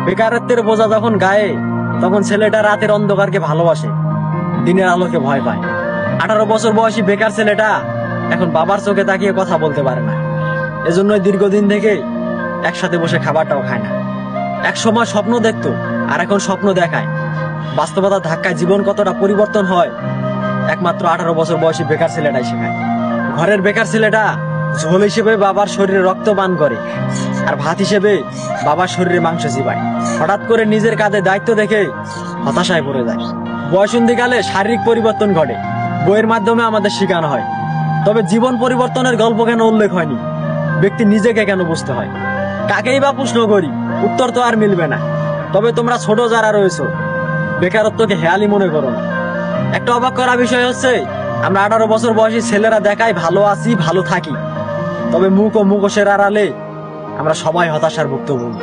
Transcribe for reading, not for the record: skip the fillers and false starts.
বেকারত্বের বোঝা যখন গায়ে, তখন ছেলেটা রাতের অন্ধকারকে ভালোবাসে, দিনের আলোকে ভয় পায়। 18 বছর বয়সী বেকার ছেলেটা এখন বাবার চোখে তাকিয়ে কথা বলতে পারে না। এজন্যই দীর্ঘদিন থেকে একসাথে বসে খাবারটাও খায় না। এক সময় স্বপ্ন দেখতো, আর এখন স্বপ্ন দেখায়। বাস্তবতার ধাক্কায় জীবন কতটা পরিবর্তন হয় একমাত্র 18 বছর বয়সী বেকার ছেলেটাই শেখায়। ঘরের বেকার ছেলেটা ঝোল হিসেবে বাবার শরীরে রক্ত পান করে, আর ভাত হিসেবে বাবার শরীরে মাংস চিবায়। হঠাৎ করে নিজের কাঁধে দায়িত্ব দেখে হতাশায় পড়ে যায়। বয়সন্ধিকালে শারীরিক পরিবর্তন ঘটে, বইয়ের মাধ্যমে আমাদের শেখানো হয়, তবে জীবন পরিবর্তনের গল্প কেন উল্লেখ হয়নি? ব্যক্তি নিজেকে কেন বুঝতে হয়? কাকেই বা প্রশ্ন করি, উত্তর তো আর মিলবে না। তবে তোমরা ছোট যারা রয়েছো, বেকারত্বকে হেয়ালি মনে করো না। একটা অবাক করা বিষয় হচ্ছে, আমরা 18 বছর বয়সী ছেলেরা দেখায় ভালো আছি, ভালো থাকি, তবে মুখ ও মুখোশের আড়ালে আমরা সবাই হতাশার ভুক্তভোগী।